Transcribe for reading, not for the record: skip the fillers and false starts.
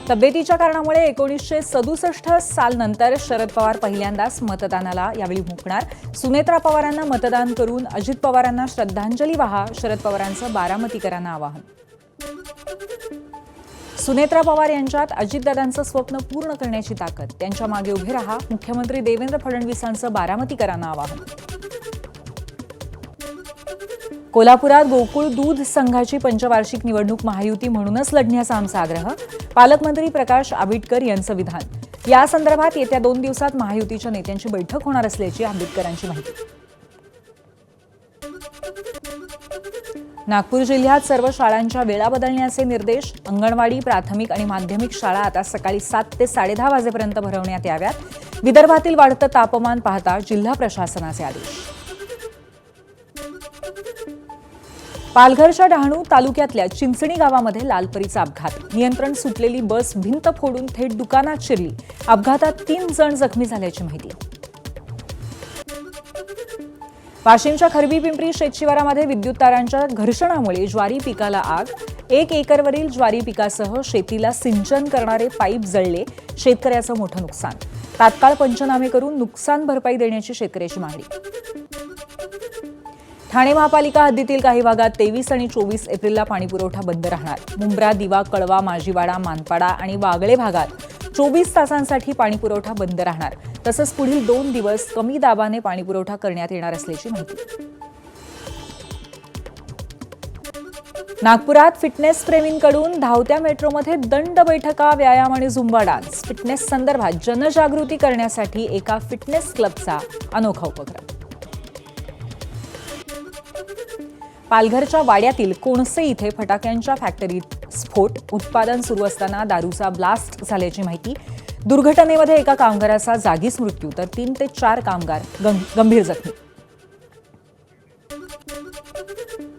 तब्येतीच्या कारणामुळे 1967 सालनंतर शरद पवार पहिल्यांदाच मतदानाला यावेळी मुकणार. सुनेत्रा पवारांना मतदान करून अजित पवारांना श्रद्धांजली वाहा, शरद पवारांचं बारामतीकरांना आवाहन. सुनेत्रा पवार यांच्यात अजितदादांचं स्वप्न पूर्ण करण्याची ताकद, त्यांच्या मागे उभे रहा, मुख्यमंत्री देवेंद्र फडणवीसांचं बारामतीकरांना आवाहन. कोल्हापुरात गोकुळ दूध संघाची पंचवार्षिक निवडणूक महायुती म्हणूनच लढण्याचा आमचा आग्रह, पालकमंत्री प्रकाश आंबेडकर यांचं विधान. या संदर्भात येत्या 2 दिवसात महायुतीच्या नेत्यांची बैठक होणार असल्याची आंबेडकरांची माहिती. नागपूर जिल्ह्यात सर्व शाळांच्या वेळा बदलण्याचे निर्देश, अंगणवाडी, प्राथमिक आणि माध्यमिक शाळा आता सकाळी 7 ते 10:30 वाजेपर्यंत भरवण्यात याव्यात. विदर्भातील वाढतं तापमान पाहता जिल्हा प्रशासनाचे आदेश. पालघरच्या डहाणू तालुक्यातल्या चिंचणी गावामध्ये लालपरीचा अपघात, नियंत्रण सुटलेली बस भिंत फोडून थेट दुकानात शिरली. अपघातात 3 जण जखमी झाल्याची माहिती. वाशिमच्या खरबी पिंपरी शेतशिवारामध्ये विद्युत तारांच्या घर्षणामुळे ज्वारी पिकाला आग, 1 एकरवरील ज्वारी पिकासह शेतीला सिंचन करणारे पाईप जळले, शेतकऱ्याचं मोठं नुकसान. तात्काळ पंचनामे करून नुकसान भरपाई देण्याची शेतकऱ्याची मागणी. ठाणे महापालिका हद्दीतील काही भागात 23 आणि 24 एप्रिलला पाणीपुरवठा बंद राहणार. मुंब्रा, दिवा, कळवा, माजीवाडा, मानपाडा आणि वागळे भागात 24 तासांसाठी पाणीपुरवठा बंद राहणार. तसंच पुढील 2 दिवस कमी दाबाने पाणीपुरवठा करण्यात येणार असल्याची माहिती. नागपुरात फिटनेस प्रेमींकडून धावत्या मेट्रोमध्ये दंड बैठका, व्यायाम आणि झुंबा डान्स. फिटनेस संदर्भात जनजागृती करण्यासाठी एका फिटनेस क्लबचा अनोखा उपक्रम. पालघरच्या वाड्यातील कोणसे इथे फटाक्यांच्या फॅक्टरीत स्फोट, उत्पादन सुरू असताना दारूचा ब्लास्ट झाल्याची माहिती. दुर्घटनेमध्ये एका कामगाराचा जागीच मृत्यू तर 3 ते 4 कामगार गंभीर जखमी.